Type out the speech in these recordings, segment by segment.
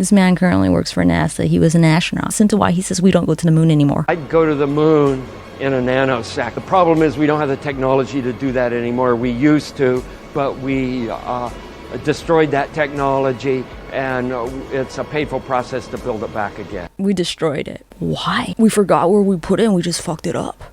This man currently works for NASA. He was an astronaut. Listen to why he says we don't go to the moon anymore. I'd go to the moon in a nanosecond. The problem is we don't have the technology to do that anymore. We used to, but we destroyed that technology, and it's a painful process to build it back again. We destroyed it. Why? We forgot where we put it and we just fucked it up.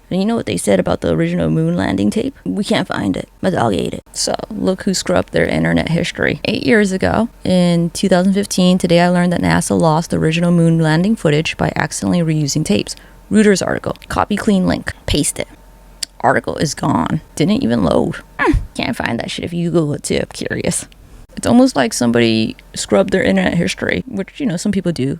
And you know what they said about the original moon landing tape? We can't find it. My dog ate it. So look who scrubbed their internet history. 8 years ago, in 2015, today I learned that NASA lost the original moon landing footage by accidentally reusing tapes. Reuters article. Copy clean link. Paste it. Article is gone. Didn't even load. Can't find that shit if you Google it too. I'm curious. It's almost like somebody scrubbed their internet history, which, you know, some people do.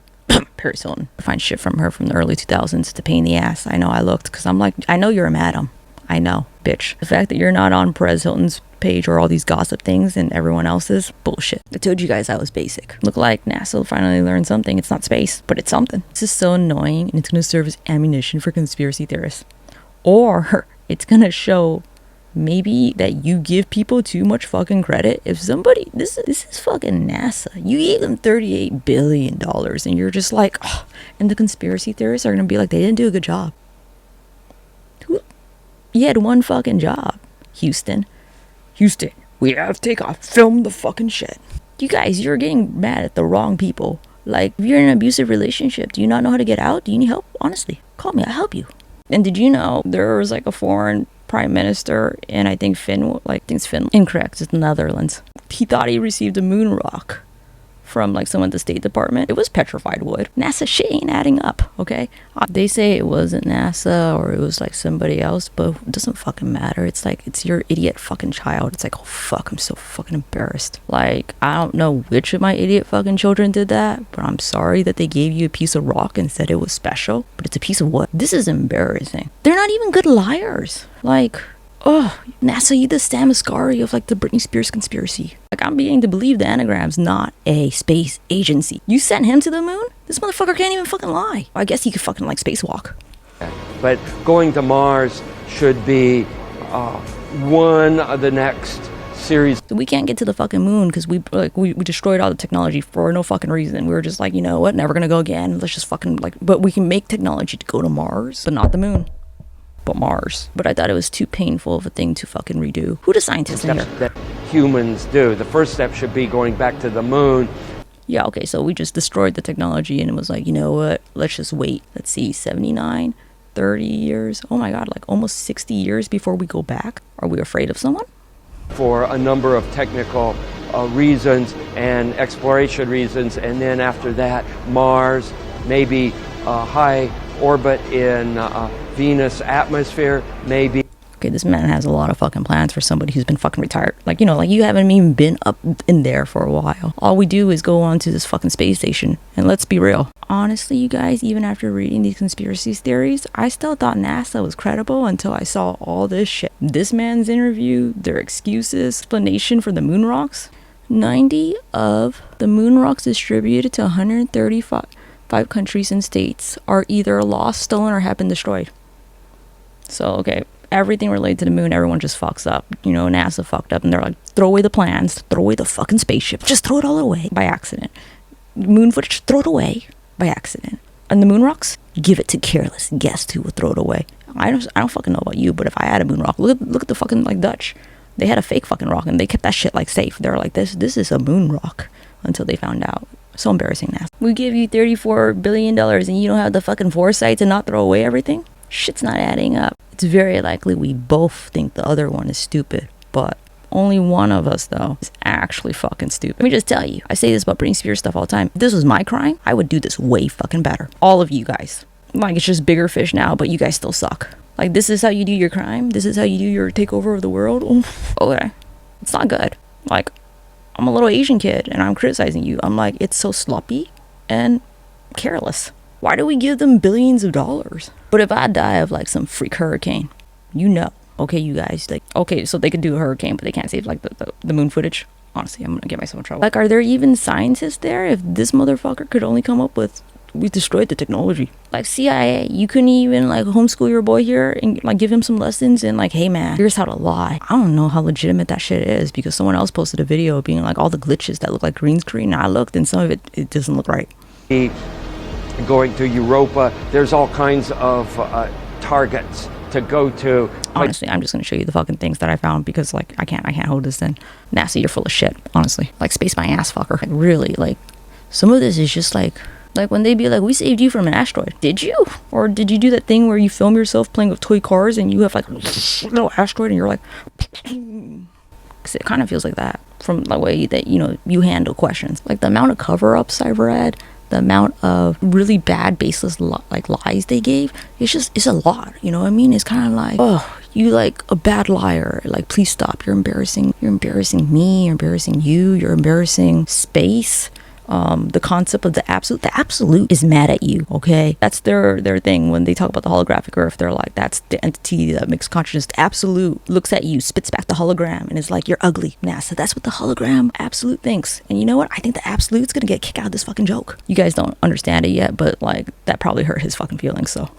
Paris Hilton. Find shit from her from the early 2000s. It's a pain in the ass. I know I looked because I'm like, I know you're a madam. I know, bitch. The fact that you're not on Perez Hilton's page or all these gossip things and everyone else's, bullshit. I told you guys I was basic. Look like NASA finally learned something. It's not space, but it's something. This is so annoying, and it's going to serve as ammunition for conspiracy theorists. Or it's going to show maybe that you give people too much fucking credit. If somebody, this is fucking NASA. You gave them $38 billion and you're just like, oh, and the conspiracy theorists are going to be like, they didn't do a good job. You had one fucking job, Houston, we have to take off, film the fucking shit. You guys, you're getting mad at the wrong people. Like, if you're in an abusive relationship, do you not know how to get out? Do you need help? Honestly, call me, I'll help you. And did you know there was like a foreign prime minister in, I think Finland, incorrect, it's the Netherlands. He thought he received a moon rock from like someone at the State Department. It was petrified wood. NASA shit ain't adding up, okay? They say it wasn't NASA or it was like somebody else, but it doesn't fucking matter. It's like, it's your idiot fucking child. It's like, oh fuck, I'm so fucking embarrassed. Like, I don't know which of my idiot fucking children did that, but I'm sorry that they gave you a piece of rock and said it was special, but it's a piece of wood. This is embarrassing. They're not even good liars. Like, oh, NASA, you the Sam Asghari of like the Britney Spears conspiracy. Like, I'm beginning to believe the Anagram's not a space agency. You sent him to the moon? This motherfucker can't even fucking lie. I guess he could fucking like spacewalk. But going to Mars should be one of the next series. We can't get to the fucking moon because we destroyed all the technology for no fucking reason. We were just like, you know what, never gonna go again. Let's just fucking like, but we can make technology to go to Mars, but not the moon. But Mars. But I thought it was too painful of a thing to fucking redo. Who the scientists in here? That humans do. The first step should be going back to the moon. Yeah, okay, so we just destroyed the technology and it was like, you know what? Let's just wait. Let's see, 79, 30 years. Oh my God, like almost 60 years before we go back. Are we afraid of someone? For a number of technical reasons and exploration reasons. And then after that, Mars, maybe high orbit in Venus atmosphere, maybe. Okay, this man has a lot of fucking plans for somebody who's been fucking retired. Like, you know, like you haven't even been up in there for a while. All we do is go on to this fucking space station. And let's be real. Honestly, you guys, even after reading these conspiracy theories, I still thought NASA was credible until I saw all this shit. This man's interview, their excuses, explanation for the moon rocks. 90 of the moon rocks distributed to 135 countries and states are either lost, stolen, or have been destroyed. So, okay, everything related to the moon, everyone just fucks up. You know, NASA fucked up and they're like, throw away the plans, throw away the fucking spaceship, just throw it all away by accident. Moon footage, throw it away by accident. And the moon rocks, give it to careless guests who would throw it away. I don't fucking know about you, but if I had a moon rock, look at the fucking like Dutch. They had a fake fucking rock and they kept that shit like safe. They're like, this is a moon rock until they found out. So embarrassing, NASA. We give you $34 billion and you don't have the fucking foresight to not throw away everything? Shit's not adding up. It's very likely we both think the other one is stupid, but only one of us, though, is actually fucking stupid. Let me just tell you, I say this about Britney Spears stuff all the time. If this was my crime, I would do this way fucking better. All of you guys. Like, it's just bigger fish now, but you guys still suck. Like, this is how you do your crime? This is how you do your takeover of the world? Okay. It's not good. Like, I'm a little Asian kid, and I'm criticizing you. I'm like, it's so sloppy and careless. Why do we give them billions of dollars? But if I die of like some freak hurricane, you know, okay, you guys, like, okay, so they could do a hurricane, but they can't save like the moon footage. Honestly, I'm gonna get myself in trouble. Like, are there even scientists there? If this motherfucker could only come up with we destroyed the technology. Like CIA, you couldn't even like homeschool your boy here and like give him some lessons and like, hey man, here's how to lie. I don't know how legitimate that shit is, because someone else posted a video being like all the glitches that look like green screen. And I looked and some of it doesn't look right. Going to Europa, there's all kinds of targets to go to. Honestly, I'm just gonna show you the fucking things that I found, because like I can't hold this in. NASA, you're full of shit, honestly. Like, space my ass, fucker. Like, really, like some of this is just like when they be like, we saved you from an asteroid. Did you? Or did you do that thing where you film yourself playing with toy cars and you have like a little asteroid and you're like, because it kind of feels like that from the way that, you know, you handle questions. Like the amount of cover-ups I've read, the amount of really bad baseless like lies they gave, it's a lot, you know what I mean? It's kind of like, oh, you like a bad liar, like please stop, you're embarrassing me, you're embarrassing you, you're embarrassing space. The concept of the absolute is mad at you, okay? That's their thing when they talk about the holographic earth. They're like, that's the entity that makes consciousness. The absolute looks at you, spits back the hologram, and is like, you're ugly. NASA, that's what the hologram absolute thinks. And you know what? I think the absolute's gonna get kicked out of this fucking joke. You guys don't understand it yet, but like that probably hurt his fucking feelings, so